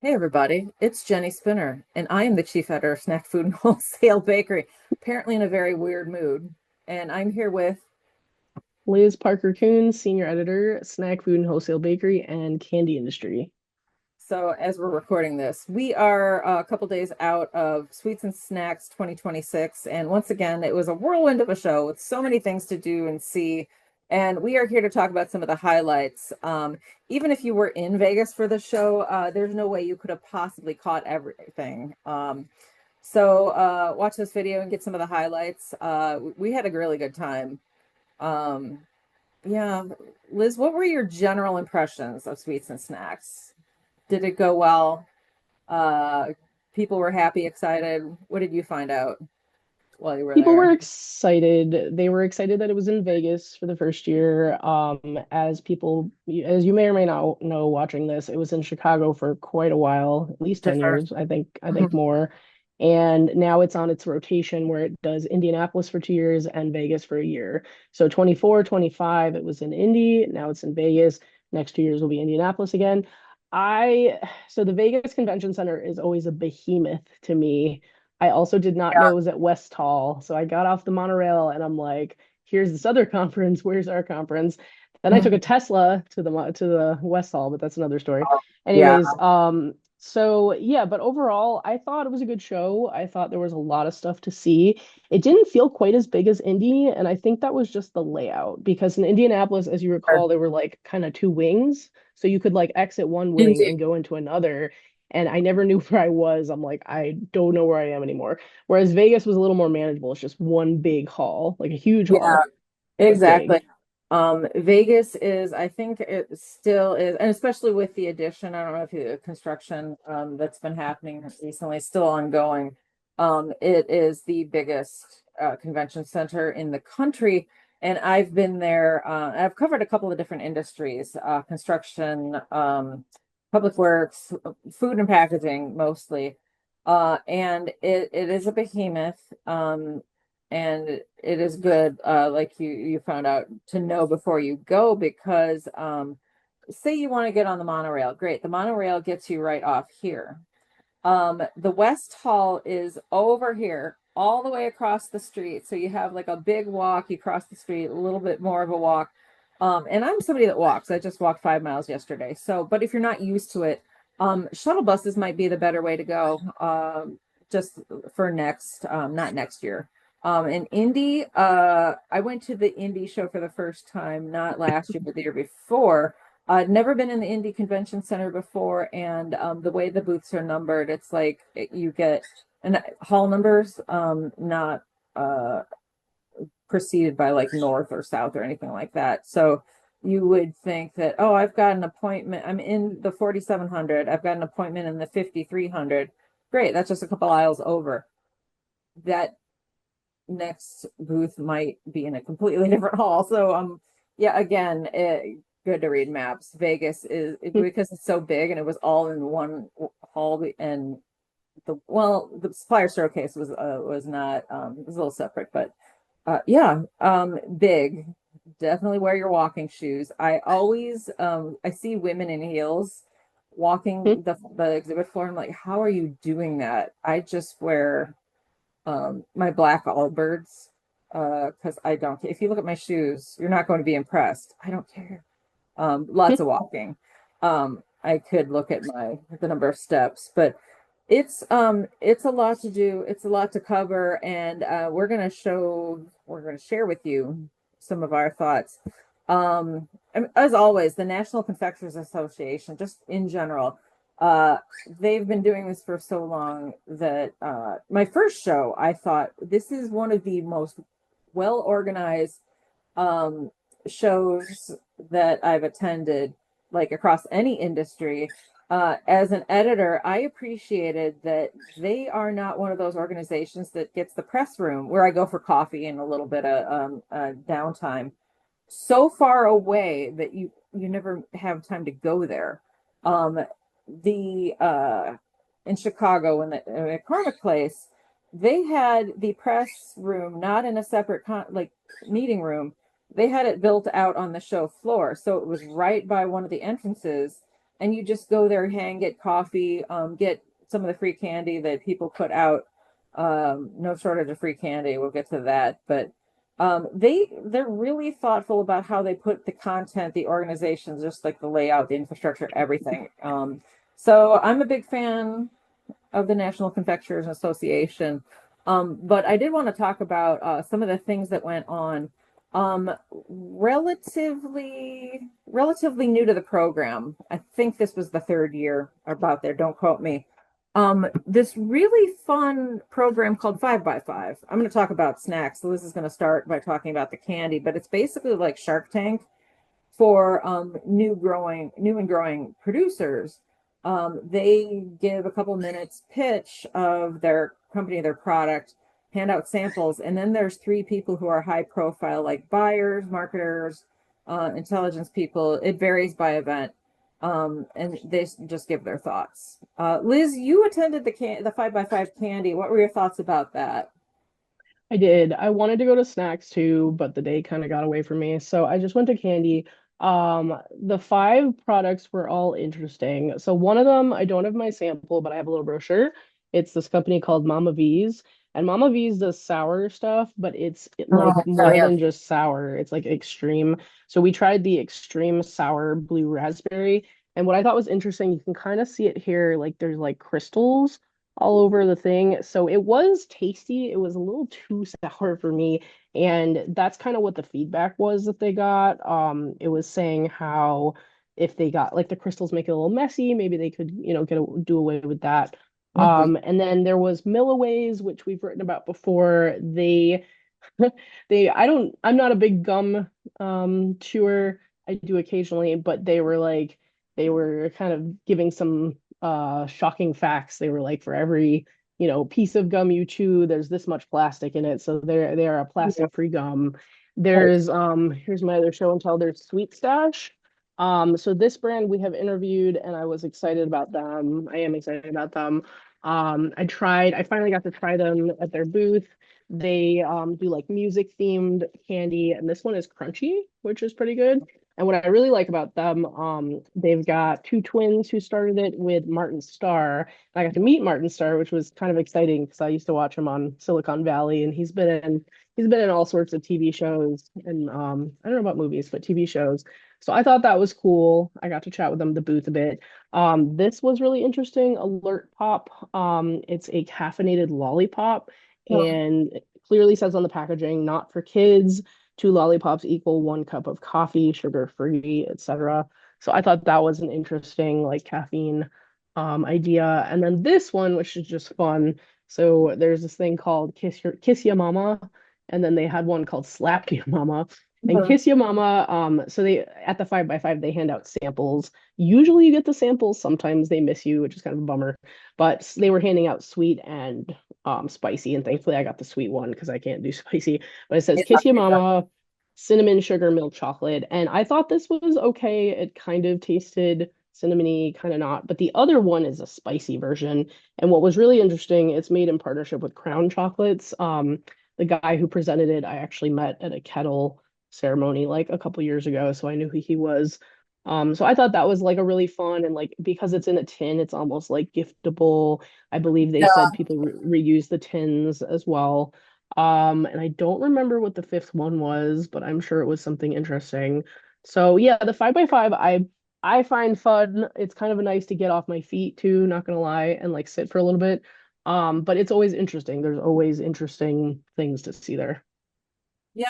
Hey everybody, it's Jenny Spinner, and I am the chief editor of Snack Food and Wholesale Bakery, apparently in a very weird mood. And I'm here with, Liz Parker Kuhn, senior editor, Snack Food and Wholesale Bakery and Candy Industry. so as we're recording this, we are a couple days out of Sweets and Snacks 2026. And once again, it was a whirlwind of a show with so many things to do and see. And we are here to talk about some of the highlights. Even if you were in Vegas for the show, there's no way you could have possibly caught everything. So watch this video and get some of the highlights. We had a really good time. Um, yeah, Liz, what were your general impressions of Sweets and Snacks? Did it go well? Uh, People were happy, excited. What did you find out while you were People were there? excited. They were excited that it was in Vegas for the first year. As you may or may not know, watching this, it was in Chicago for quite a while, at least 10 Different. years, I think more. And now it's on its rotation where it does Indianapolis for 2 years and Vegas for a year. So 24, 25, it was in Indy. Now it's in Vegas. Next 2 years will be Indianapolis again. I, so the Vegas Convention Center is always a behemoth to me. I also did not know it was at West Hall. So I got off the monorail and I'm like, here's this other conference. Where's our conference? Then I Yeah. took a Tesla to the West Hall, but that's another story. Yeah. Anyways, so yeah, but overall, I thought it was a good show. I thought there was a lot of stuff to see. It didn't feel quite as big as Indy, and I think that was just the layout because in Indianapolis, as you recall, there were like kind of two wings. So you could like exit one wing Indeed. and go into another and I never knew where I was. I'm like, I don't know where I am anymore. Whereas Vegas was a little more manageable. It's just one big hall, like a huge Yeah, hall, but exactly. big. Vegas is, I think it still is, and especially with the addition, I don't know if the construction that's been happening recently is still ongoing. It is the biggest convention center in the country, and I've been there. I've covered a couple of different industries, construction, public works, food and packaging mostly. And it is a behemoth. And it is good, like you found out, to know before you go, because say you want to get on the monorail, great, the monorail gets you right off here. The West Hall is over here all the way across the street, so you have like a big walk, you cross the street, a little bit more of a walk. And I'm somebody that walks. I just walked 5 miles yesterday. So but if you're not used to it, shuttle buses might be the better way to go, just for next, not next year. In Indy, I went to the Indy show for the first time, not last year, but the year before. I'd never been in the Indy Convention Center before, and the way the booths are numbered, it's like you get and hall numbers, not uh, preceded by like north or south or anything like that. So you would think that, oh, I've got an appointment. I'm in the 4700. I've got an appointment in the 5300. Great, that's just a couple aisles over. That next booth might be in a completely different hall. So yeah, again, good to read maps. Vegas is because it's so big and it was all in one hall. And the supplier showcase was not, it was a little separate, but yeah, big. Definitely wear your walking shoes. I see women in heels walking the exhibit floor. I'm like, how are you doing that? I just wear my black Allbirds, because I don't care. If you look at my shoes, you're not going to be impressed. I don't care. Lots of walking. I could look at the number of steps, but it's a lot to do. It's a lot to cover, and we're gonna share with you some of our thoughts. And as always, the National Confectioners Association, just in general, uh, they've been doing this for so long that my first show, I thought this is one of the most well organized um, shows that I've attended, like across any industry. As an editor, I appreciated that they are not one of those organizations that gets the press room where I go for coffee and a little bit of downtime so far away that you never have time to go there. Um, the In Chicago in the McCormick Place, they had the press room not in a separate like meeting room. They had it built out on the show floor, so it was right by one of the entrances. and you just go there, hang, get coffee, get some of the free candy that people put out. No shortage of free candy. We'll get to that, but they're really thoughtful about how they put the content, the organizations, just like the layout, the infrastructure, everything. So I'm a big fan of the National Confectioners Association. But I did want to talk about some of the things that went on. Relatively new to the program. I think this was the third year about there. Don't quote me. This really fun program called 5 by 5. I'm going to talk about snacks. So Liz is going to start by talking about the candy, but it's basically like Shark Tank for new and growing producers. They give a couple minutes pitch of their company, their product, hand out samples, and then there's three people who are high profile, like buyers, marketers, intelligence people. It varies by event. And they just give their thoughts. Liz, you attended the 5 by 5 candy. What were your thoughts about that? I did. I wanted to go to snacks too, but the day kind of got away from me. So I just went to candy. The five products were all interesting. So one of them, I don't have my sample, but I have a little brochure. It's this company called Mama V's. And Mama V's does sour stuff, but like Oh more yeah. than just sour. It's like extreme. So we tried the extreme sour blue raspberry. And what I thought was interesting, you can kind of see it here, like there's like crystals all over the thing. So it was tasty. It was a little too sour for me. And that's kind of what the feedback was that they got. It was saying how if they got like the crystals make it a little messy, maybe they could, do away with that. Mhm. And then there was Milliways, which we've written about before. I'm not a big gum chewer. I do occasionally, but they were kind of giving some shocking facts. They were like for every, piece of gum you chew, there's this much plastic in it. So they are a Yeah. plastic free gum. Right. There's here's my other show and tell, there's Sweet Stash. So this brand we have interviewed and I was excited about them. I am excited about them. I finally got to try them at their booth. They do like music themed candy, and this one is crunchy, which is pretty good. And what I really like about them, they've got two twins who started it with Martin Starr. And I got to meet Martin Starr, which was kind of exciting because I used to watch him on Silicon Valley, and he's been in all sorts of TV shows and I don't know about movies, but TV shows. So I thought that was cool. I got to chat with him at the booth a bit. This was really interesting. Alert Pop. It's a caffeinated lollipop and it clearly says on the packaging, not for kids. Two lollipops equal 1 cup of coffee, sugar free, etc. So I thought that was an interesting like caffeine idea. And then this one, which is just fun. So there's this thing called Kiss Ya Mama, and then they had one called Slap Ya Mama. And Mhm. Kiss Ya Mama, so they at the 5 by 5 they hand out samples. Usually you get the samples, sometimes they miss you, which is kind of a bummer. But they were handing out sweet and spicy, and thankfully I got the sweet one because I can't do spicy. But it says Yeah. Kiss Your Mama, cinnamon, sugar, milk chocolate, and I thought this was okay. It kind of tasted cinnamony, kind of not. But the other one is a spicy version, and what was really interesting, it's made in partnership with Crown Chocolates. The guy who presented it, I actually met at a kettle ceremony like a couple years ago, so I knew who he was. So I thought that was like a really fun and like because it's in a tin, it's almost like giftable. I believe they said people reuse the tins as well. And I don't remember what the fifth one was, but I'm sure it was something interesting. So yeah, the 5 by 5 I find fun. It's kind of nice to get off my feet too, not gonna lie, and like sit for a little bit. But it's always interesting. There's always interesting things to see there. Yeah,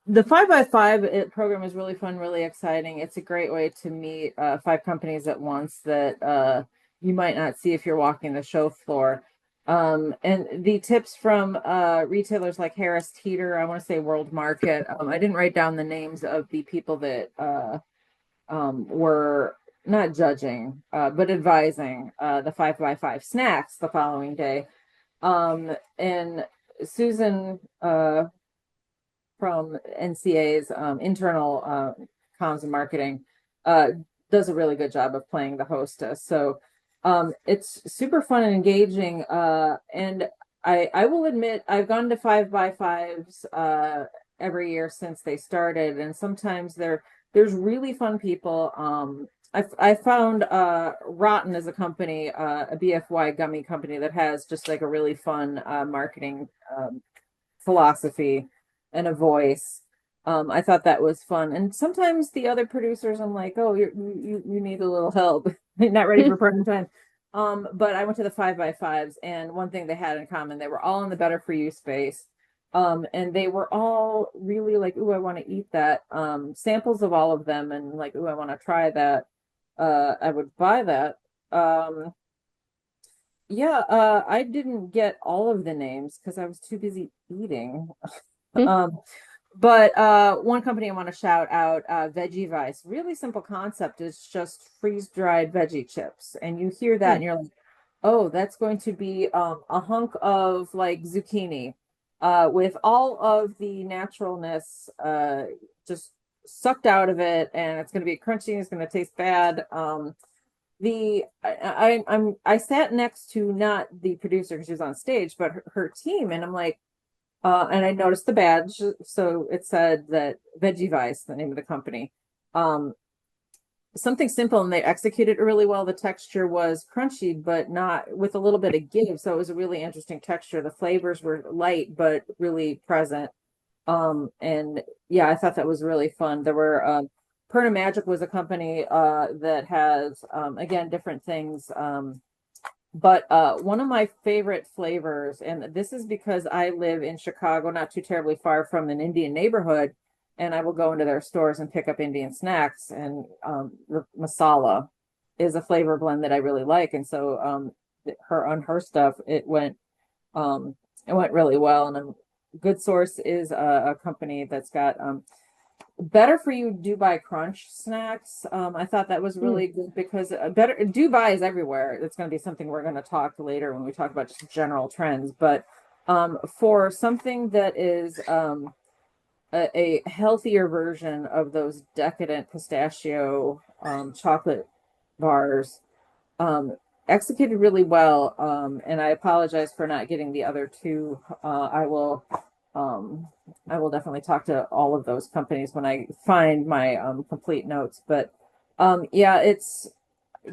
the 5 by 5 program is really fun, really exciting. It's a great way to meet five companies at once that you might not see if you're walking the show floor. And the tips from retailers like Harris Teeter, I want to say World Market. I didn't write down the names of the people that were not judging, but advising the 5 by 5 snacks the following day. And Susan from NCA's internal comms and marketing uh, does a really good job of playing the hostess. So it's super fun and engaging. And I will admit I've gone to 5 by 5s every year since they started, and sometimes there's really fun people. I found Rotten is a company, a BFY gummy company that has just like a really fun marketing philosophy and a voice. I thought that was fun. And sometimes the other producers, I'm like, oh, you need a little help. Not ready for prime time. But I went to the 5x5s, and one thing they had in common, they were all in the better for you space. And they were all really like, ooh, I want to eat that. Samples of all of them, and like, ooh, I want to try that. I would buy that. Um, yeah, I didn't get all of the names because I was too busy eating. Um, but one company I want to shout out, Veggie Vice. Really simple concept. It's just freeze-dried veggie chips. And you hear that and you're like, oh, that's going to be a hunk of like zucchini with all of the naturalness just sucked out of it, and it's going to be crunchy, it's going to taste bad. I sat next to not the producer because she was on stage, but her team, and I'm like, and I noticed the badge, so it said that Veggie Vice, the name of the company. Um, Something simple, and they executed it really well. The texture was crunchy, but not with a little bit of give, so it was a really interesting texture. The flavors were light but really present. And yeah, I thought that was really fun. There were Perna Magic was a company that has again different things. But one of my favorite flavors, and this is because I live in Chicago, not too terribly far from an Indian neighborhood, and I will go into their stores and pick up Indian snacks. And the masala is a flavor blend that I really like, and so her on her stuff it went really well. And Good Source is a company that's got better for you Dubai Crunch snacks. I thought that was Mm. really good because better Dubai is everywhere. It's going to be something we're going to talk later when we talk about just general trends. But for something that is a healthier version of those decadent pistachio chocolate bars, um, executed really well. And I apologize for not getting the other two. Um, I will definitely talk to all of those companies when I find my complete notes. But yeah, it's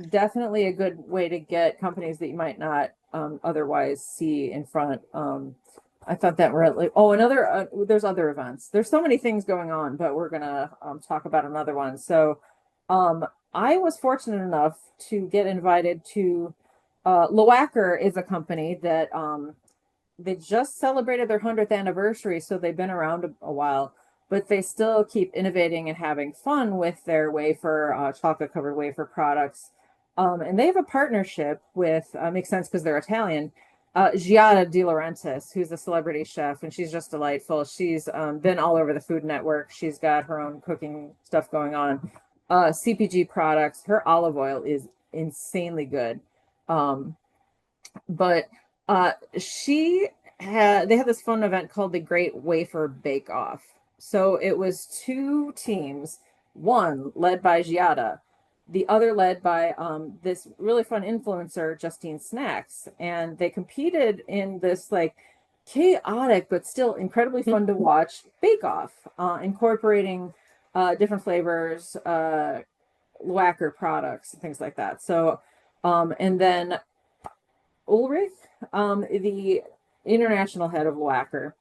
definitely a good way to get companies that you might not otherwise see in front. I thought that really, oh, another, there's other events. There's so many things going on, but we're gonna talk about another one. So, um, I was fortunate enough to get invited to, Loacker is a company that, they just celebrated their 100th anniversary, so they've been around a while, but they still keep innovating and having fun with their wafer, chocolate covered wafer products. And they have a partnership with, makes sense because they're Italian, Giada De Laurentiis, who's a celebrity chef, and she's just delightful. She's been all over the Food Network. She's got her own cooking stuff going on. CPG products. Her olive oil is insanely good. Um, but she had they had this fun event called the Great Wafer Bake Off. So it was two teams, one led by Giada, the other led by this really fun influencer, Justine Snacks. And they competed in this like chaotic but still incredibly fun to watch bake off, incorporating different flavors, lacquer products, and things like that. So, and then Ulrich, the international head of Lacquer,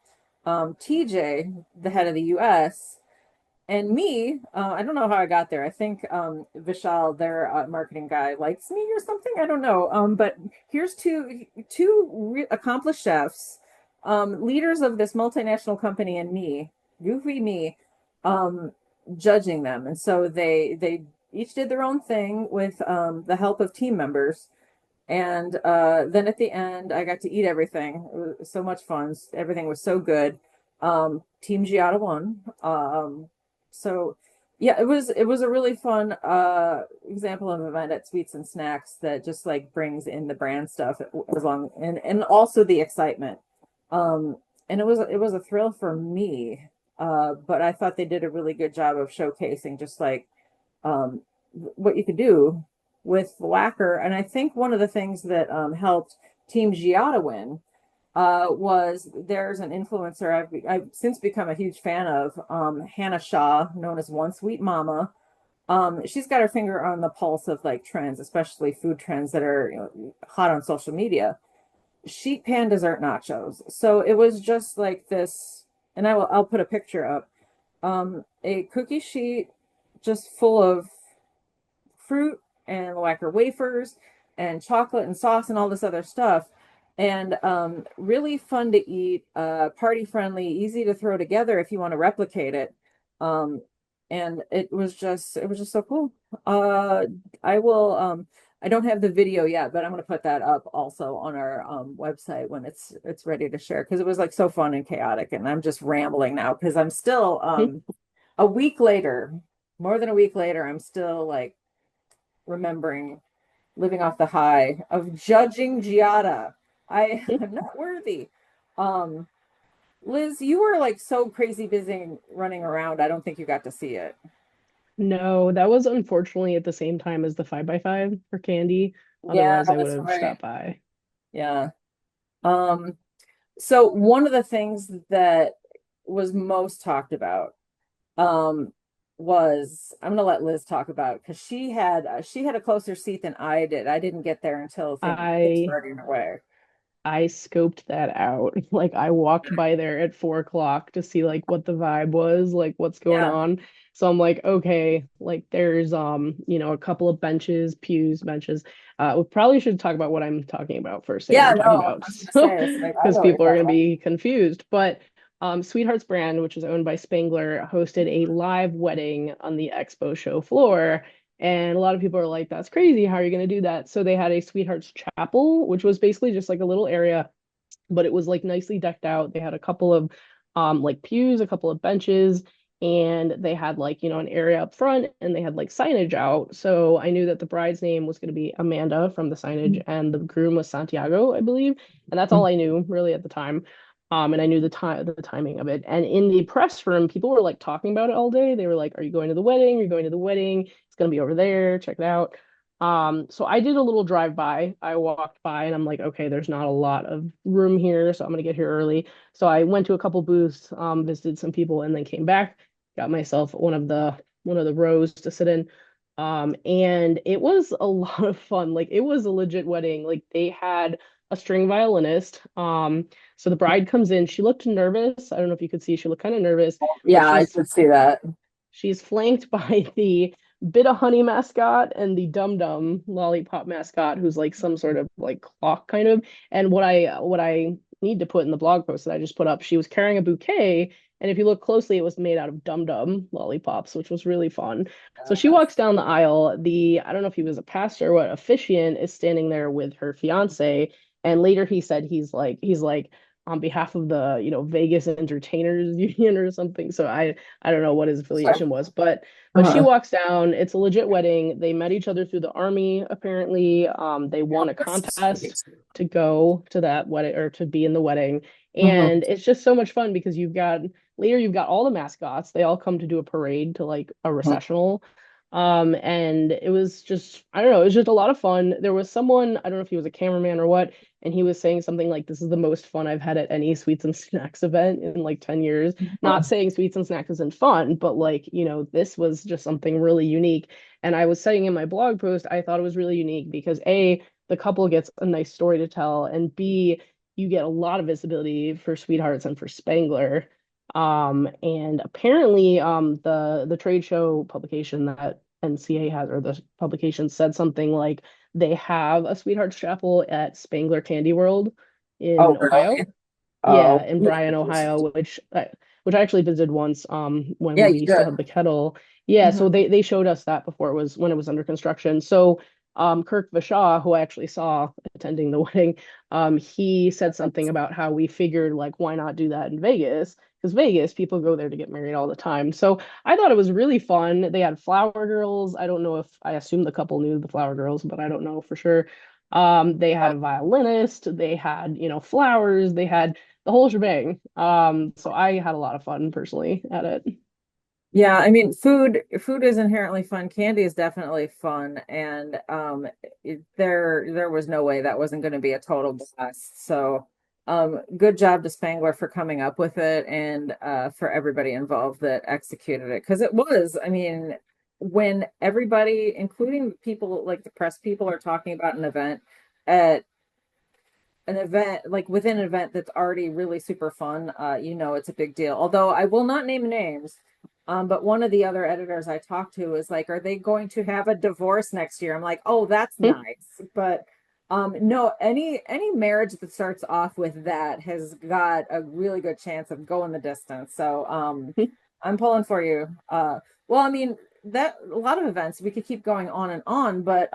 TJ, the head of the US, and me. I don't know how I got there. I think Vishal, their marketing guy, likes me or something. I don't know. But here's two accomplished chefs, leaders of this multinational company, and me, goofy me, um, judging them. And so they each did their own thing with the help of team members, and then at the end, I got to eat everything. It was so much fun. Everything was so good. Team Giada won. So yeah, it was a really fun example of an event at Sweets and Snacks that just like brings in the brand stuff as long and also the excitement. Um, and it was a thrill for me. But I thought they did a really good job of showcasing just like um, what you could do with lacquer. And I think one of the things that helped Team Giada win was there's an influencer I've since become a huge fan of, Hannah Shaw, known as One Sweet Mama. She's got her finger on the pulse of like trends, especially food trends that are, hot on social media. Sheet pan dessert nachos. So it was just like this, and I'll put a picture up. A cookie sheet just full of fruit and lacquer wafers and chocolate and sauce and all this other stuff. And really fun to eat, party friendly, easy to throw together if you want to replicate it. Um, and it was just so cool. Uh, I will, I don't have the video yet, but I'm going to put that up also on our website when it's ready to share because it was like so fun and chaotic. And I'm just rambling now because I'm still a week later, more than a week later, I'm still like remembering living off the high of judging Giada. I'm not worthy. Um, Liz, you were like so crazy busy running around. I don't think you got to see it. No, that was unfortunately at the same time as the 5x5 for candy. Yeah, Otherwise, I would that's have right. stopped by. Yeah. Um, so one of the things that was most talked about um was I'm gonna let Liz talk about it because she had a closer seat than I did. I didn't get there until things were I starting away. I scoped that out. Like I walked by there at 4 o'clock to see like what the vibe was, like what's going Yeah. on. So I'm like, okay, like there's a couple of benches, pews, benches. We probably should talk about what I'm talking about first, say what Yeah, I'm talking no, about, I was gonna so say it's like I because know what you're people are talking gonna about. be confused. But Sweetheart's brand, which is owned by Spangler, hosted a live wedding on the expo show floor. And a lot of people are like, that's crazy. How are you going to do that? So they had a Sweethearts Chapel, which was basically just like a little area, but it was like nicely decked out. They had a couple of like pews, a couple of benches, and they had like, an area up front and they had like signage out. So I knew that the bride's name was going to be Amanda from the signage and the groom was Santiago, I believe. And that's all I knew really at the time. And I knew the timing of it. And in the press room, people were like talking about it all day. They were like, "Are you going to the wedding? You're going to the wedding. It's gonna be over there. Check it out." So I did a little drive by. I walked by and I'm like, okay, there's not a lot of room here, so I'm gonna get here early. So I went to a couple booths, visited some people, and then came back, got myself one of the rows to sit in. And it was a lot of fun. Like it was a legit wedding. Like they had a string violinist. So the bride comes in. She looked nervous. I don't know if you could see, she looked kind of nervous, but Yeah, I she's did see that. She's flanked by the Bit of Honey mascot and the Dum Dum Lollipop mascot, who's like some sort of like clock kind of. And what I need to put in the blog post that I just put up, she was carrying a bouquet, and if you look closely, it was made out of Dum Dum lollipops, which was really fun. So she walks down the aisle. The I don't know if he was a pastor or what officiant is standing there with her fiance, and later he said he's like on behalf of the Vegas Entertainers Union or something. So I don't know what his affiliation was, but she Uh-huh. walks down. It's a legit wedding. They met each other through the army, apparently. They won a contest to go to that wedding or to be in the wedding. Mhm. And it's just so much fun because you've got all the mascots. They all come to do a parade to like a recessional. And it was just, I don't know, it was just a lot of fun. There was someone, I don't know if he was a cameraman or what, and he was saying something like, "This is the most fun I've had at any sweets and snacks event in like 10 years." Not saying sweets and snacks isn't fun, but like, this was just something really unique. And I was saying in my blog post, I thought it was really unique because A, the couple gets a nice story to tell, and B, you get a lot of visibility for Sweethearts and for Spangler. And apparently, the trade show publication that NCA has, or the publication said something like they have a Sweethearts Chapel at Spangler Candy World in Oh, Ohio. really? Yeah, Oh, in Bryan, Ohio, which I actually visited once yeah, when you we still did. had the kettle. Yeah, Mhm. so they showed us that before it was when it was under construction. So Kirk Vashaw, who I actually saw attending the wedding, he said something about how we figured like why not do that in Vegas? Because Vegas, people go there to get married all the time. So I thought it was really fun. They had flower girls. I don't know if I assume the couple knew the flower girls, but I don't know for sure. They had a violinist, they had, flowers, they had the whole shebang. So I had a lot of fun personally at it. Yeah, I mean, food is inherently fun. Candy is definitely fun, and there was no way that wasn't going to be a total blast. So, good job to Spangler for coming up with it, and for everybody involved that executed it, because it was. I mean, when everybody, including people like the press people, are talking about at an event like within an event that's already really super fun, it's a big deal. Although I will not name names, but one of the other editors I talked to is like, "Are they going to have a divorce next year?" I'm like, "Oh, that's nice." But no, any marriage that starts off with that has got a really good chance of going the distance. So I'm pulling for you. Well, I mean, that a lot of events we could keep going on and on, but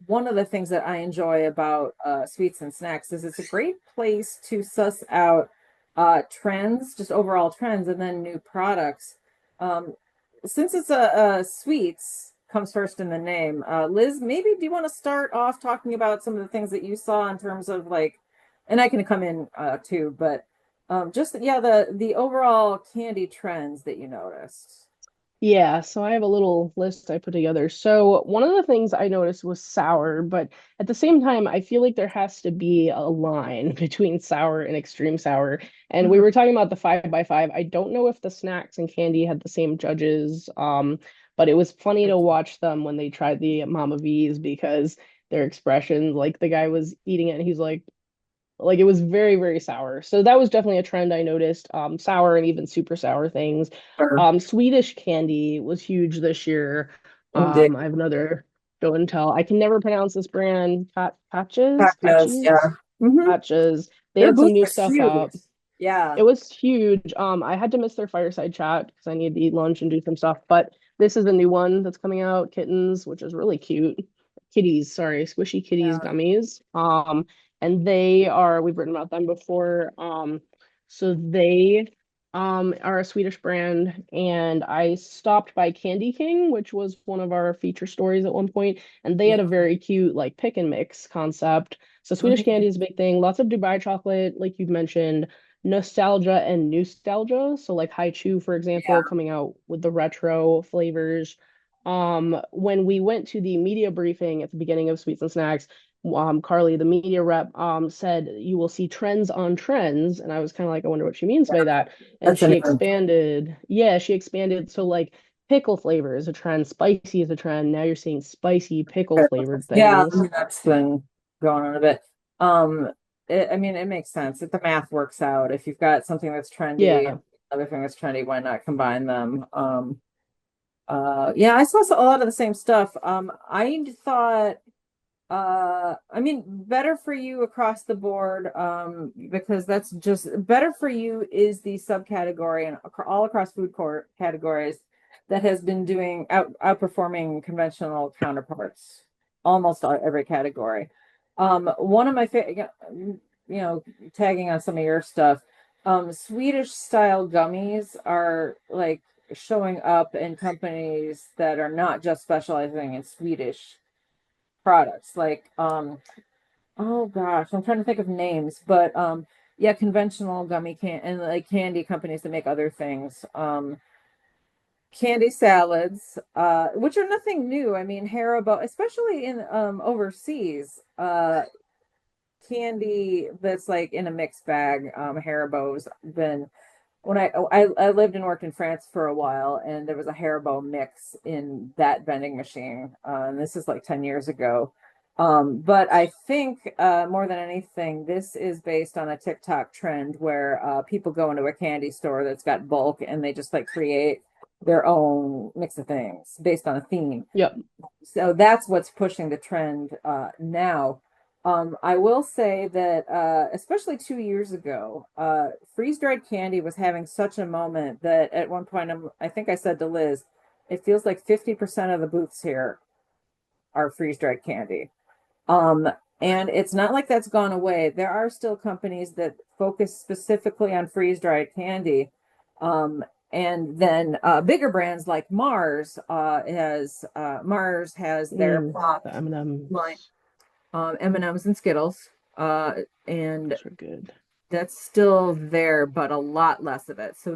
one of the things that I enjoy about Sweets and Snacks is it's a great place to suss out trends, just overall trends, and then new products. Um, since it's a sweets comes first in the name, Liz, maybe do you want to start off talking about some of the things that you saw in terms of like, and I can come in too, but just yeah, the overall candy trends that you noticed. Yeah, so I have a little list I put together. So one of the things I noticed was sour, but at the same time, I feel like there has to be a line between sour and extreme sour. And we Mhm. were talking about the 5 by 5. I don't know if the snacks and candy had the same judges, but it was funny to watch them when they tried the Mama V's because their expressions, like the guy was eating it and he's like it was very, very sour. So that was definitely a trend I noticed. Sour and even super sour things. Sure. Swedish candy was huge this year. Indeed. I have another show and tell. I can never pronounce this brand. Tacos, yeah. Hmm. Patches. They Their had some booth new was stuff huge. out. Yeah. It was huge. I had to miss their fireside chat because I needed to eat lunch and do some stuff. But this is a new one that's coming out, Kittens, which is really cute. Kitties, sorry, Squishy Kitties Yeah. gummies. And they are, we've written about them before. So they are a Swedish brand, and I stopped by Candy King, which was one of our feature stories at one point, and they had a very cute like pick and mix concept. So Swedish Mhm. candy is a big thing. Lots of Dubai chocolate, like you've mentioned, nostalgia and nostalgia. So like Haichu, for Yeah. example, coming out with the retro flavors. When we went to the media briefing at the beginning of Sweets and Snacks, Carly, the media rep, said you will see trends on trends, and I was kind of like, I wonder what she means by that. And That's a she new one. expanded, yeah, she expanded. So like pickle flavor is a trend, spicy is a trend. Now you're seeing spicy pickle flavored Yeah, I things. mean, that's been going on a bit. I mean, it makes sense if the math works out. If you've got something that's trendy and Yeah. other thing that's trendy, why not combine them? Yeah, I saw a lot of the same stuff. I thought I mean, better for you across the board, because that's just better for you is the subcategory and all across food court categories that has been outperforming conventional counterparts, almost every category. One of my favorite, tagging on some of your stuff, Swedish style gummies are like showing up in companies that are not just specializing in Swedish products like oh gosh, I'm trying to think of names, but yeah, conventional gummy can and like candy companies that make other things. Candy salads, which are nothing new. I mean, Haribo, especially in overseas, candy that's like in a mixed bag. Haribo's been when I lived and worked in France for a while, and there was a Haribo mix in that vending machine, and this is like 10 years ago. But I think more than anything, this is based on a TikTok trend where people go into a candy store that's got bulk, and they just like create their own mix of things based on a theme. Yep. So that's what's pushing the trend now. I will say that, especially 2 years ago, freeze-dried candy was having such a moment that at one point, I think I said to Liz, it feels like 50% of the booths here are freeze-dried candy. Um, and it's not like that's gone away. There are still companies that focus specifically on freeze-dried candy. And then bigger brands like Mars has their The pop line, M&Ms. M&Ms and Skittles, and Those are good. that's still there, but a lot less of it. So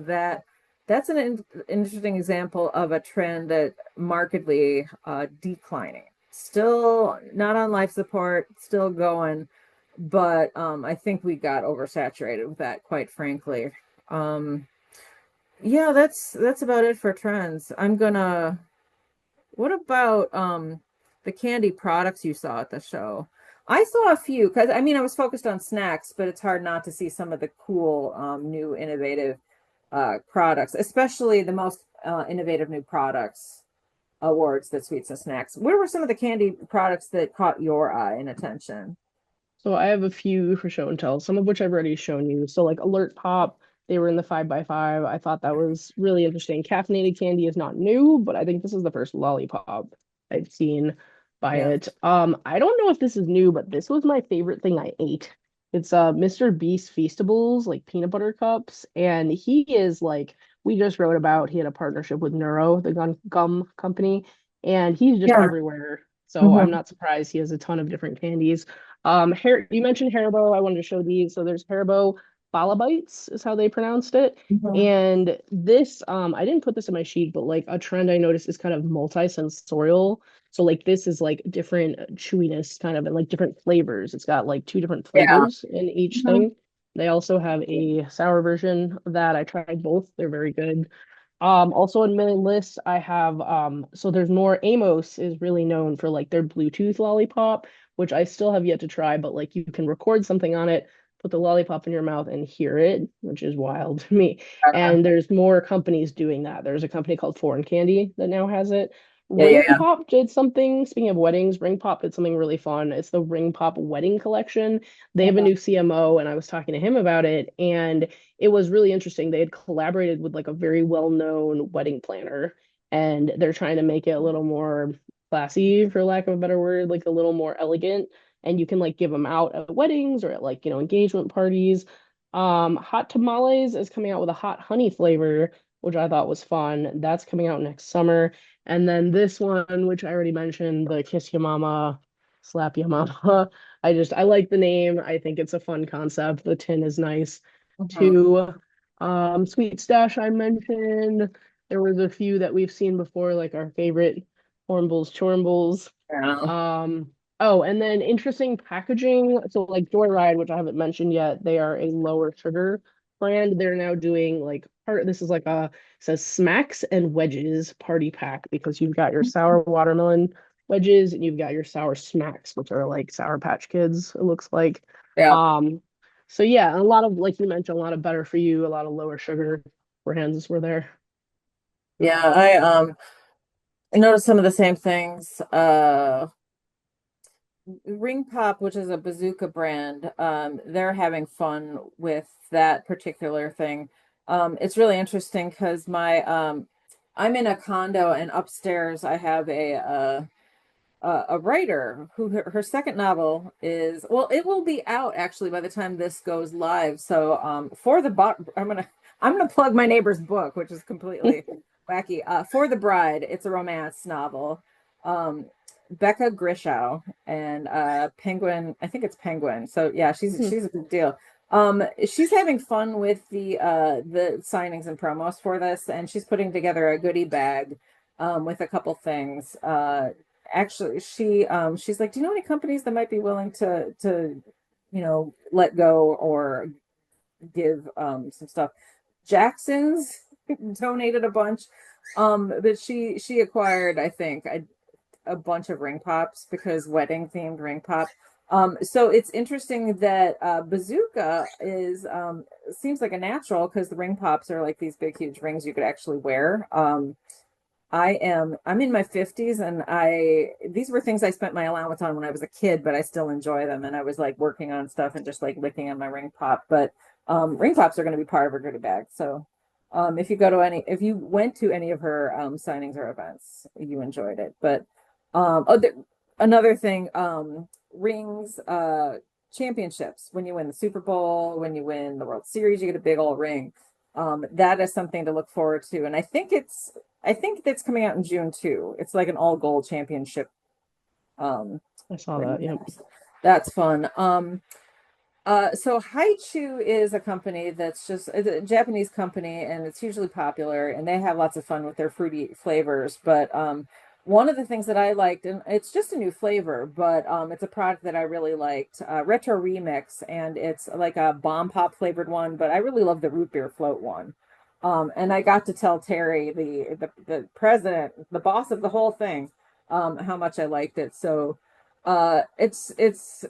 that's an interesting example of a trend that markedly declining. Still not on life support, still going, but I think we got oversaturated with that, quite frankly. Yeah, that's about it for trends. I'm gonna What about the candy products you saw at the show? I saw a few because I mean I was focused on snacks, but it's hard not to see some of the cool new innovative products, especially the most innovative new products awards that Sweets and Snacks. Where were some of the candy products that caught your eye and attention? So I have a few for show and tell, some of which I've already shown you. So like Alert Pop, they were in the 5x5. I thought that was really interesting. Caffeinated candy is not new, but I think this is the first lollipop I've seen by Yeah. it. I don't know if this is new, but this was my favorite thing I ate. It's Mr. Beast Feastables, like peanut butter cups, and he is like we just wrote about he had a partnership with Neuro, the gum company, and he's just Yeah. everywhere. So I'm Hmm. not surprised he has a ton of different candies. You mentioned Haribo. I wanted to show these. So there's Haribo Balabites is how they pronounced it. Hmm. And this, I didn't put this in my sheet, but like a trend I noticed is kind of multi-sensorial. So like this is like different chewiness kind of and like different flavors. It's got like two different Yeah. flavors in each Hmm. thing. They also have a sour version of that. I tried both. They're very good. Also in my list, I have so there's more. Amos is really known for like their Bluetooth lollipop, which I still have yet to try, but like you can record something on it, put the lollipop in your mouth and hear it, which is wild to me. And there's more companies doing that. There's a company called Foreign Candy that now has it. Yeah, yeah, Ring yeah. Pop did something. Speaking of weddings, Ring Pop did something really fun. It's the Ring Pop Wedding Collection. They have a Mhm. new CMO, and I was talking to him about it, and it was really interesting. They had collaborated with like a very well-known wedding planner, and they're trying to make it a little more classy, for lack of a better word, like a little more elegant. And you can like give them out at weddings or at like, engagement parties. Hot tamales is coming out with a hot honey flavor, which I thought was fun. That's coming out next summer. And then this one, which I already mentioned, the Kiss Your Mama, Slap Your Mama. I like the name. I think it's a fun concept. The tin is nice Mhm. too. Sweet Stash I mentioned. There was a few that we've seen before, like our favorite Hornbulls Chornbulls. Yeah. Oh, and then interesting packaging. So like Joyride, which I haven't mentioned yet, they are a lower sugar brand. They're now doing like this is like a it says smacks and wedges party pack because you've got your sour watermelon wedges and you've got your sour smacks, which are like Sour Patch Kids, it looks like. Yeah. Um, so yeah, a lot of like you mentioned, a lot of better for you, a lot of lower sugar brands were there. Yeah. I noticed some of the same things. Ring Pop, which is a bazooka brand, they're having fun with that particular thing. It's really interesting because I'm in a condo and upstairs I have a writer who her second novel is, well, it will be out actually by the time this goes live. So for the bot I'm gonna plug my neighbor's book, which is completely wacky. For the Bride, it's a romance novel. Um, Becca Grishow and Penguin, I think it's Penguin. So yeah, she's a big deal. She's having fun with the signings and promos for this, and she's putting together a goodie bag with a couple things. Actually she's like, do you know any companies that might be willing to let go or give some stuff? Jackson's donated a bunch, but she acquired, I think, a bunch of ring pops because wedding themed ring pop. So it's interesting that bazooka is seems like a natural because the ring pops are like these big huge rings you could actually wear. I'm in my 50s and these were things I spent my allowance on when I was a kid, but I still enjoy them. And I was like working on stuff and just like licking on my ring pop. But ring pops are going to be part of her goodie bag. So if you went to any of her signings or events, you enjoyed it. But another thing, rings, championships, when you win the Super Bowl, when you win the World Series, you get a big old ring. That is something to look forward to. And I think that's coming out in June too. It's like an all gold championship um I saw that. ring. Yep. That's fun. So Haichu is a company that's just it's a Japanese company and it's hugely popular and they have lots of fun with their fruity flavors. But one of the things that I liked, and it's just a new flavor, but it's a product that I really liked, Retro Remix, and it's like a bomb pop flavored one, but I really love the root beer float one. And I got to tell Terry, the president, the boss of the whole thing, how much I liked it. So it's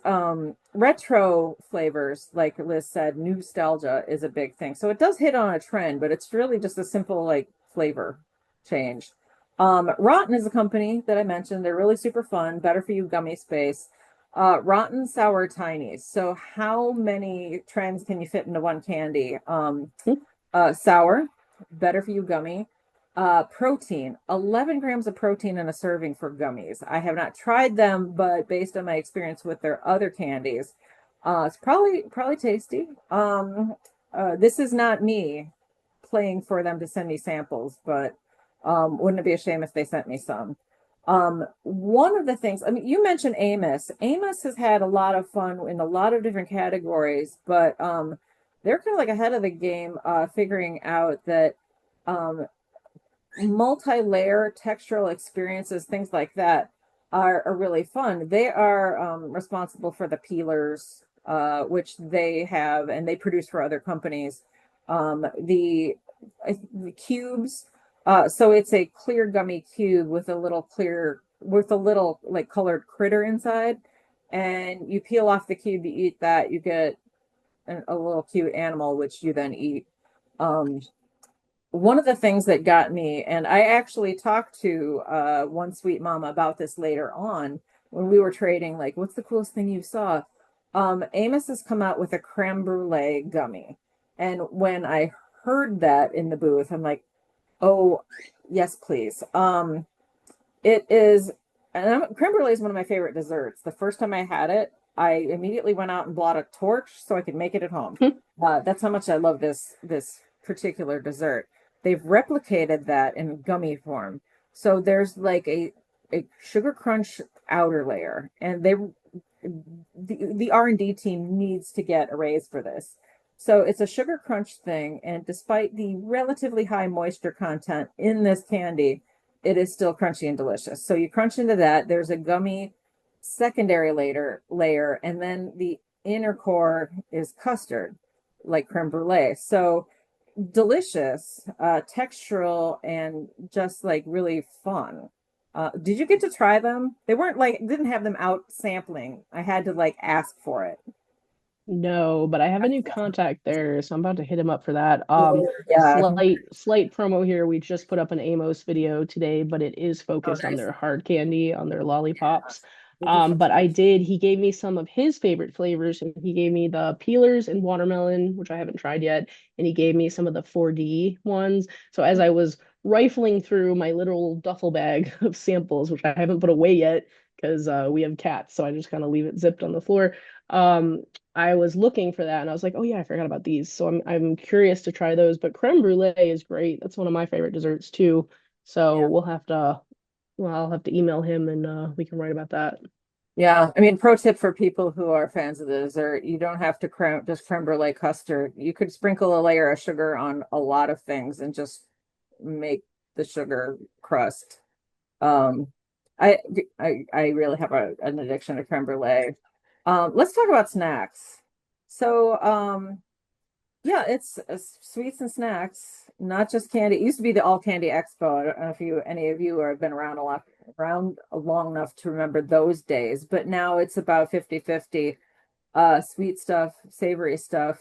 retro flavors, like Liz said, nostalgia is a big thing. So it does hit on a trend, but it's really just a simple like flavor change. Rotten is a company that I mentioned. They're really super fun, better for you gummy space. Rotten sour tinies. So how many trends can you fit into one candy? Sour, better for you gummy. Protein, 11 grams of protein in a serving for gummies. I have not tried them, but based on my experience with their other candies, it's probably tasty. This is not me playing for them to send me samples, but wouldn't it be a shame if they sent me some? One of the things, I mean, you mentioned Amos. Amos has had a lot of fun in a lot of different categories, but they're kind of like ahead of the game, figuring out that um, multi-layer textural experiences, things like that, are really fun. They are responsible for the peelers, which they have and they produce for other companies. The cubes, so it's a clear gummy cube with a little like colored critter inside, and you peel off the cube, you eat that, you get a little cute animal, which you then eat. Um, one of the things that got me, and I actually talked to one sweet mama about this later on when we were trading, like, what's the coolest thing you saw? Amos has come out with a creme brulee gummy. And when I heard that in the booth, I'm like, oh, yes, please. It is, creme brulee is one of my favorite desserts. The first time I had it, I immediately went out and bought a torch so I could make it at home. That's how much I love this particular dessert. They've replicated that in gummy form. So there's like a sugar crunch outer layer, and the R&D team needs to get a raise for this. So it's a sugar crunch thing, and despite the relatively high moisture content in this candy, it is still crunchy and delicious. So you crunch into that. There's a gummy secondary layer, and then the inner core is custard, like creme brulee. So delicious, textural, and just like really fun. Did you get to try them? They weren't like didn't have them out sampling. I had to like ask for it. No, but I have a new contact there, so I'm about to hit him up for that. Yeah. Slight promo here. We just put up an Amos video today, but it is Oh, focused on nice. their hard candy, on their lollipops. We'll do some. But he gave me some of his favorite flavors. And he gave me the peelers and watermelon, which I haven't tried yet, and he gave me some of the 4D ones. So as I was rifling through my little duffel bag of samples, which I haven't put away yet because we have cats, so I just kind of leave it zipped on the floor. Um, I was looking for that and I was like, oh yeah, I forgot about these. So I'm curious to try those. But creme brulee is great. That's one of my favorite desserts too. So Yeah. I'll have to email him and we can write about that. Yeah. I mean, pro tip for people who are fans of the dessert, you don't have to just creme brulee custard. You could sprinkle a layer of sugar on a lot of things and just make the sugar crust. Um, I I really have an addiction to creme brulee. Let's talk about snacks. So, yeah, it's sweets and snacks, not just candy. It used to be the all candy expo. I don't know if any of you have been around long enough to remember those days, but now it's about 50-50, sweet stuff, savory stuff.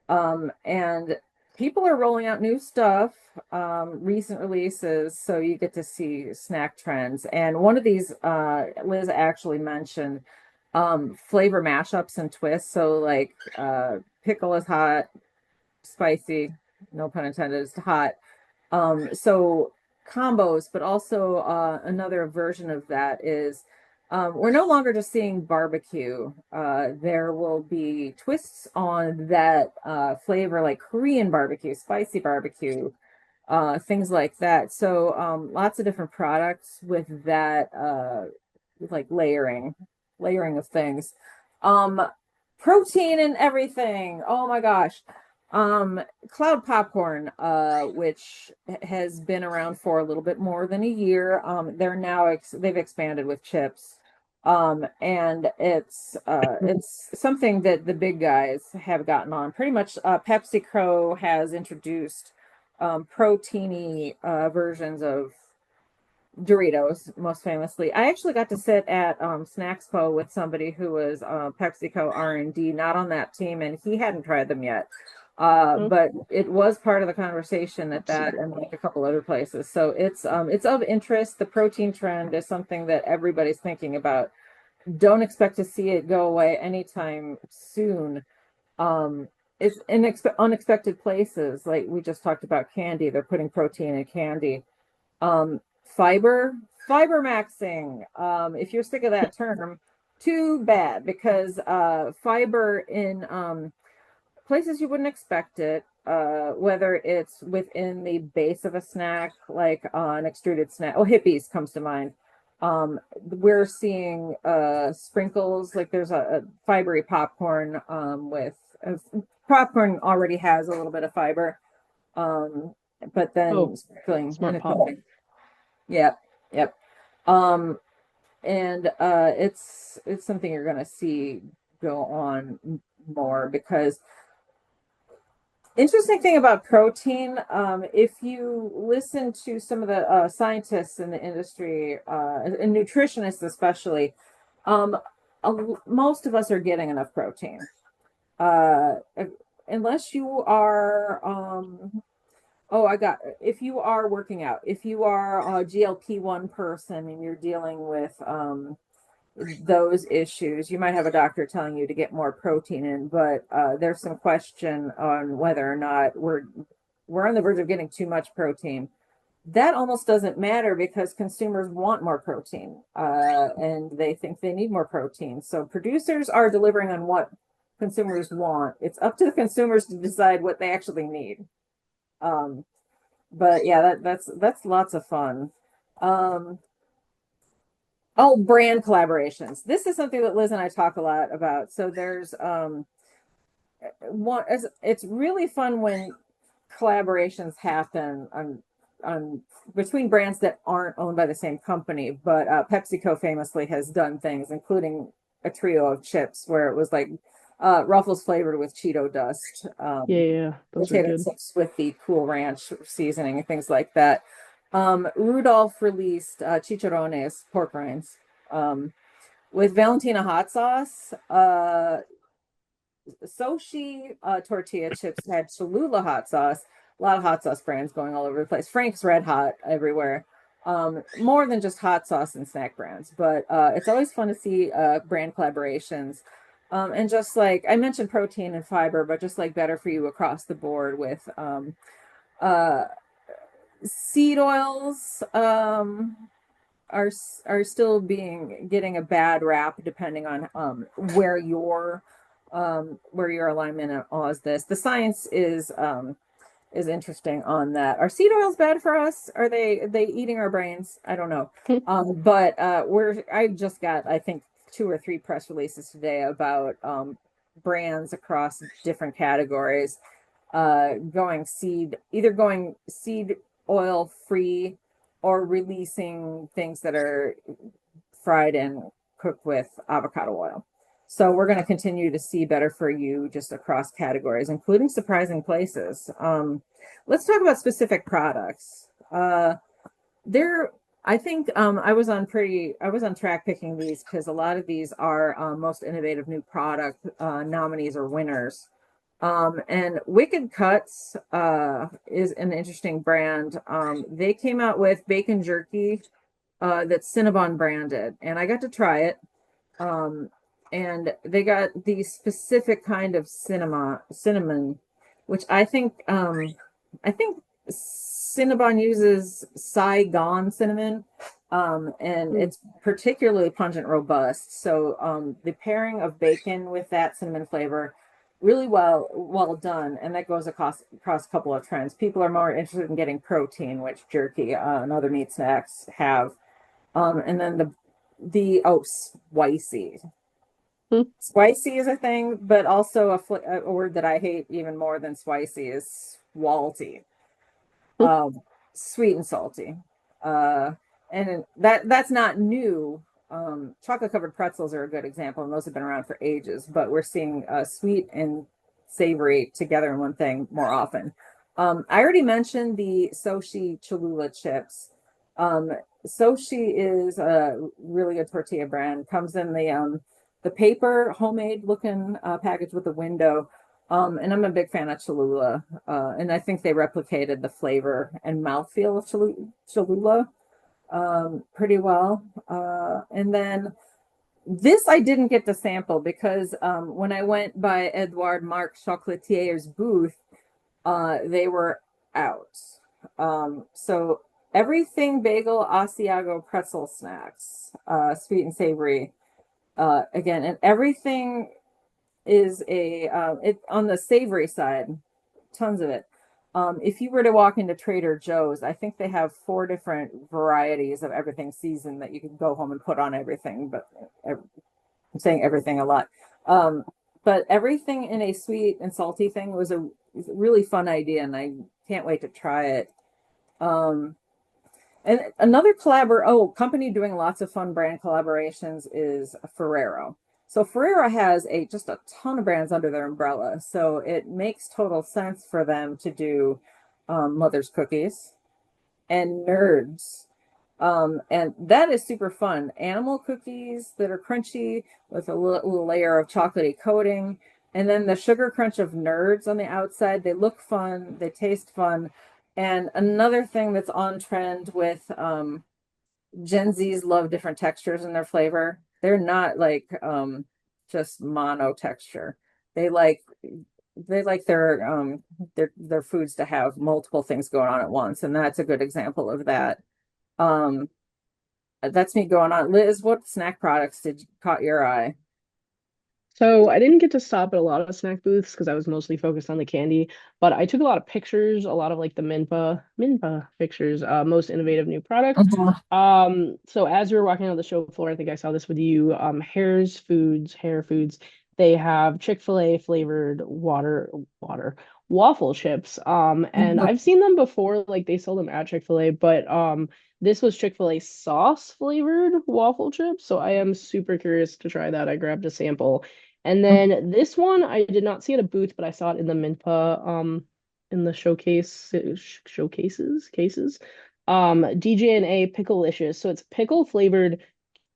And people are rolling out new stuff, recent releases, so you get to see snack trends. And one of these, Liz actually mentioned, flavor mashups and twists. So like pickle is hot, spicy, no pun intended, is hot. So combos, but also another version of that is we're no longer just seeing barbecue. There will be twists on that flavor, like Korean barbecue, spicy barbecue, things like that. So lots of different products with that, with like layering of things. Um, Protein and everything. Oh my gosh. Cloud popcorn, which has been around for a little bit more than a year. They've expanded with chips. And it's something that the big guys have gotten on. Pretty much PepsiCo has introduced proteiny versions of Doritos, most famously. I actually got to sit at Snackspo with somebody who was PepsiCo R&D, not on that team, and he hadn't tried them yet. Hmm. But it was part of the conversation at that and like a couple other places. So it's of interest. The protein trend is something that everybody's thinking about. Don't expect to see it go away anytime soon. Um, it's in unexpected places. Like we just talked about candy. They're putting protein in candy. Fiber, fiber maxing. If you're sick of that term, too bad because fiber in places you wouldn't expect it, whether it's within the base of a snack, like an extruded snack. Oh, hippies comes to mind. We're seeing sprinkles, like there's a fibery popcorn with popcorn already has a little bit of fiber, um, but then Oh, sprinkling in Smart a Pop. coating. Yep, yep. Um, and it's something you're gonna see go on more because interesting thing about protein, if you listen to some of the scientists in the industry, and nutritionists especially, um, most of us are getting enough protein. Uh, Unless you are, if you are working out, if you are a GLP-1 person and you're dealing with those issues, you might have a doctor telling you to get more protein in, but there's some question on whether or not we're on the verge of getting too much protein. That almost doesn't matter because consumers want more protein, and they think they need more protein. So producers are delivering on what consumers want. It's up to the consumers to decide what they actually need. Um, but yeah, that's lots of fun. Um, Oh, brand collaborations. This is something that Liz and I talk a lot about. So there's one it's really fun when collaborations happen on between brands that aren't owned by the same company. But PepsiCo famously has done things, including a trio of chips where it was like Ruffles flavored with Cheeto dust, Yeah, yeah, yeah. Those are potato good. chips with the Cool Ranch seasoning and things like that. Rudolph released chicharrones, pork rinds, with Valentina hot sauce. Soshi tortilla chips had Cholula hot sauce. A lot of hot sauce brands going all over the place. Frank's Red Hot everywhere. More than just hot sauce and snack brands, but it's always fun to see brand collaborations. And just like I mentioned protein and fiber, but just like better for you across the board with uh, seed oils are still being getting a bad rap depending on where your alignment is. This the science is interesting on that. Are seed oils bad for us? Are they eating our brains? I don't know. But I just got I think two or three press releases today about brands across different categories going seed oil free or releasing things that are fried and cooked with avocado oil. So we're going to continue to see better for you just across categories, including surprising places. Let's talk about specific products. There, I think I was on track picking these because a lot of these are most innovative new product nominees or winners. And Wicked Cuts is an interesting brand. They came out with bacon jerky that's Cinnabon branded, and I got to try it. Um, and they got the specific kind of cinnamon, which I think Cinnabon uses Saigon cinnamon, and Mm. it's particularly pungent, robust. So the pairing of bacon with that cinnamon flavor, really well done, and that goes across a couple of trends. People are more interested in getting protein, which jerky and other meat snacks have. And then spicy. Mm. Spicy is a thing, but also a word that I hate even more than spicy is swalty. Mm. Um, Sweet and salty. Uh, and that's not new. Chocolate covered pretzels are a good example, and those have been around for ages. But we're seeing sweet and savory together in one thing more often. I already mentioned the Soshi Cholula chips. Um, Soshi is a really good tortilla brand. Comes in the paper homemade looking package with a window. And I'm a big fan of Cholula. And I think they replicated the flavor and mouthfeel of Cholula pretty well. And then this I didn't get to sample because when I went by Edouard Marc Chocolatier's booth, they were out. So everything bagel, Asiago, pretzel snacks, sweet and savory. Again, and everything is a it on the savory side, tons of it. If you were to walk into Trader Joe's, I think they have four different varieties of everything seasoned that you can go home and put on everything. But I'm saying everything a lot. Um, but everything in a sweet and salty thing was a really fun idea, and I can't wait to try it. Um, and another company doing lots of fun brand collaborations is Ferrero. So Ferrero has a just a ton of brands under their umbrella, so it makes total sense for them to do Mother's Cookies and Nerds. And that is super fun. Animal cookies that are crunchy with a little layer of chocolatey coating. And then the sugar crunch of Nerds on the outside. They look fun, they taste fun. And another thing that's on trend with Gen Zs love different textures in their flavor. They're not like just mono texture. They like they like their foods to have multiple things going on at once, and that's a good example of that. Um, that's me going on. Liz, what snack products did caught your eye? So I didn't get to stop at a lot of snack booths because I was mostly focused on the candy, but I took a lot of pictures, a lot of like the Minpa pictures, most innovative new products. Mhm. So as we were walking on the show floor, I think I saw this with you, Hare Foods, they have Chick-fil-A flavored water waffle chips. And I've seen them before, like they sell them at Chick-fil-A, but this was Chick-fil-A sauce flavored waffle chips. So I am super curious to try that. I grabbed a sample. And then this one I did not see at a booth, but I saw it in the Minpa in the showcases cases. DJNA Picklelicious. So it's pickle flavored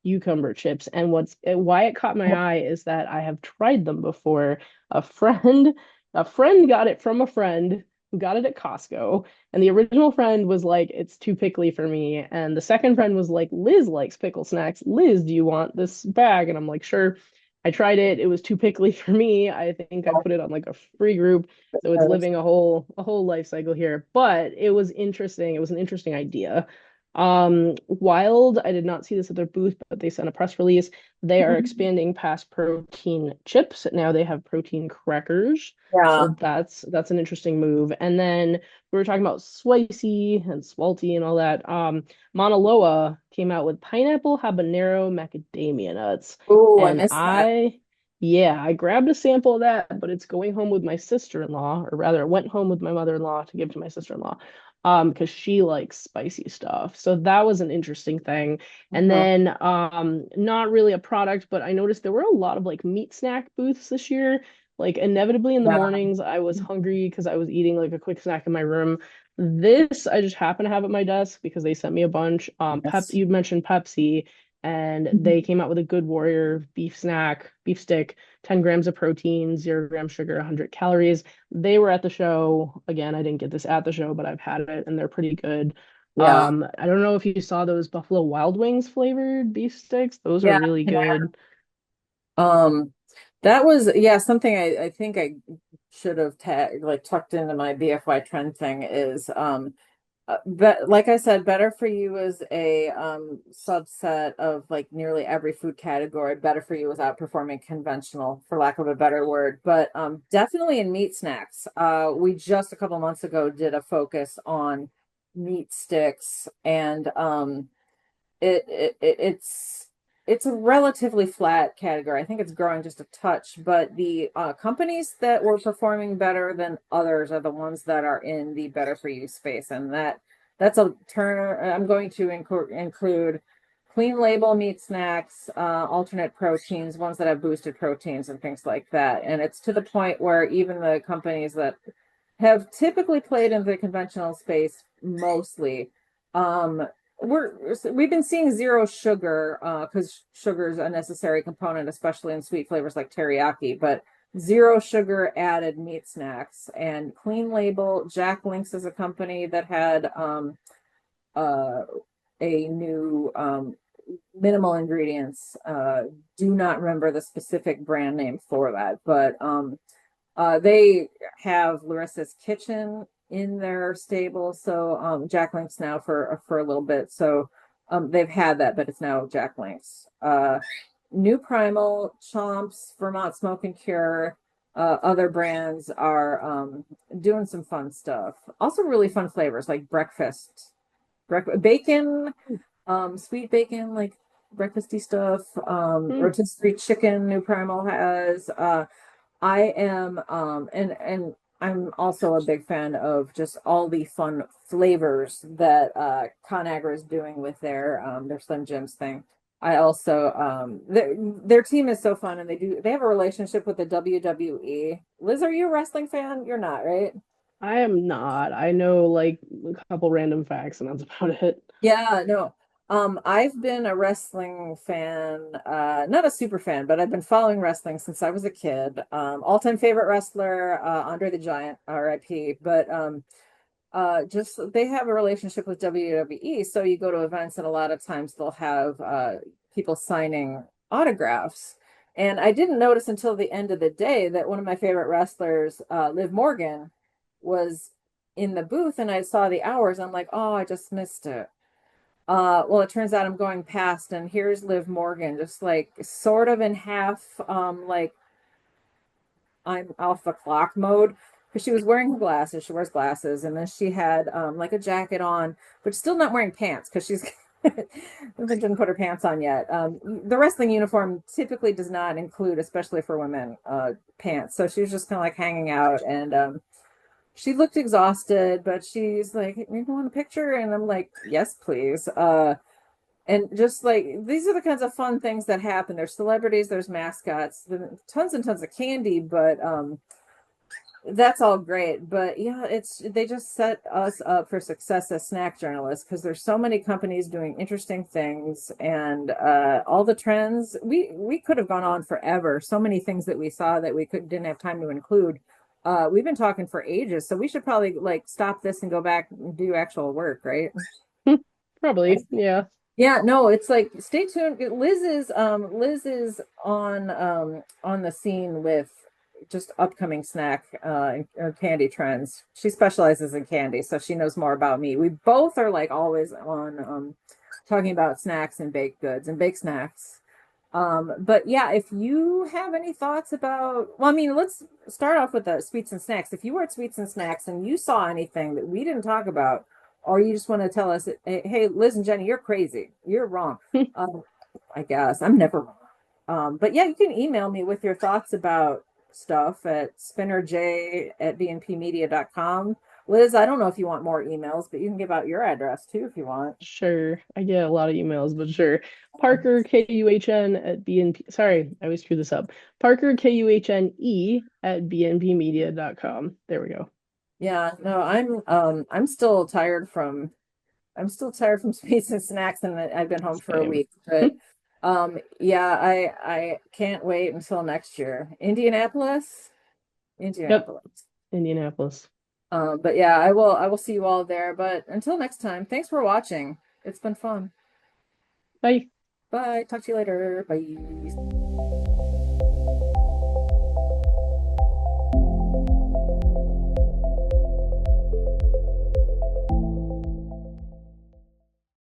cucumber chips. And why it caught my eye is that I have tried them before. A friend, a friend got it from a friend who got it at Costco. And the original friend was like, it's too pickly for me. And the second friend was like, Liz likes pickle snacks. Liz, do you want this bag? And I'm like, sure. I tried it. It was too pickly for me. I think I put it on like a free group. So it's living a whole life cycle here. But it was interesting. It was an interesting idea. Wild, I did not see this at their booth, but they sent a press release. They are expanding past protein chips. Now they have protein crackers. So Yeah. that's an interesting move. And then we were talking about Slicey and Swalty and all that. Mauna Loa came out with pineapple habanero macadamia nuts. Oh, I And missed that. yeah, I grabbed a sample of that, but it's going home with my sister-in-law, or rather, it went home with my mother-in-law to give to my sister-in-law, because she likes spicy stuff. So that was an interesting thing. And Mhm. then, not really a product, but I noticed there were a lot of like meat snack booths this year. Like inevitably in the Yeah. mornings, I was hungry because I was eating like a quick snack in my room. This I just happen to have at my desk because they sent me a bunch. Yes. You mentioned Pepsi, and they came out with a Good Warrior beef snack, beef stick, 10 grams of protein, 0 gram sugar, 100 calories. They were at the show. Again, I didn't get this at the show, but I've had it and they're pretty good. Yeah. I don't know if you saw those Buffalo Wild Wings flavored beef sticks. Those are Yeah. really good. Um, that was something I think I should have tucked into my BFY trend thing is but like I said, Better For You is a subset of like nearly every food category. Better For You is outperforming conventional, for lack of a better word. But definitely in meat snacks. We just a couple months ago did a focus on meat sticks, and it's a relatively flat category. I think it's growing just a touch, but the companies that were performing better than others are the ones that are in the Better For You space, and that's a turn. I'm going to include clean label meat snacks, alternate proteins, ones that have boosted proteins and things like that. And it's to the point where even the companies that have typically played in the conventional space mostly. Um, we've been seeing zero sugar because sugar is a necessary component, especially in sweet flavors like teriyaki. But zero sugar added meat snacks and clean label. Jack Links is a company that had uh, a new minimal ingredients. Do not remember the specific brand name for that, but they have Larissa's Kitchen in their stable. So Jack Link's now for a little bit. So they've had that, but it's now Jack Link's. New Primal, Chomps, Vermont Smoke and Cure. Other brands are doing some fun stuff. Also, really fun flavors like breakfast bacon, sweet bacon, like breakfasty stuff. Hmm. Rotisserie chicken. New Primal has. I am and I'm also a big fan of just all the fun flavors that ConAgra is doing with their Slim Jims thing. I also their team is so fun and they have a relationship with the WWE. Liz, are you a wrestling fan? You're not, right? I am not. I know like a couple random facts, and that's about it. Yeah, no. I've been a wrestling fan, not a super fan, but I've been following wrestling since I was a kid. All-time favorite wrestler, Andre the Giant, RIP. But just they have a relationship with WWE, so you go to events and a lot of times they'll have people signing autographs. And I didn't notice until the end of the day that one of my favorite wrestlers, Liv Morgan, was in the booth, and I saw the hours. I'm like, oh, I just missed it. Well, it turns out I'm going past, and here's Liv Morgan, just like sort of in half, like I'm off the clock mode because she was wearing her glasses. She wears glasses, and then she had like a jacket on, but still not wearing pants because she's didn't put her pants on yet. The wrestling uniform typically does not include, especially for women, pants. So she was just kind of like hanging out, and she looked exhausted, but she's like, "You want a picture?" And I'm like, "Yes, please." And just like these are the kinds of fun things that happen. There's celebrities, there's mascots, tons and tons of candy, but that's all great. But yeah, it's they just set us up for success as snack journalists because there's so many companies doing interesting things and all the trends. We could have gone on forever. So many things that we saw that we could didn't have time to include. We've been talking for ages, so we should probably like stop this and go back and do actual work, right? Probably, yeah. Yeah, no, it's like stay tuned. Liz is on the scene with just upcoming snack and candy trends. She specializes in candy, so she knows more about me. We both are like always on talking about snacks and baked goods and baked snacks. But yeah, if you have any thoughts about, well, I mean, let's start off with the sweets and snacks. If you were at Sweets and Snacks and you saw anything that we didn't talk about, or you just want to tell us, hey, Liz and Jenny, you're crazy. You're wrong. Um, I guess I'm never wrong. But yeah, you can email me with your thoughts about stuff at spinnerj@bnpmedia.com. Liz, I don't know if you want more emails, but you can give out your address too if you want. Sure. I get a lot of emails, but sure. Parker Kuhn at BNP. Sorry, I always screw this up. Parker Kuhne at bnpmedia.com. There we go. Yeah, no, I'm still tired from sweets and snacks and I've been home for a Same. week. But yeah, I can't wait until next year. Indianapolis? Yep, Indianapolis. Indianapolis. But yeah, I will see you all there. But until next time, thanks for watching. It's been fun. Bye. Bye. Talk to you later. Bye.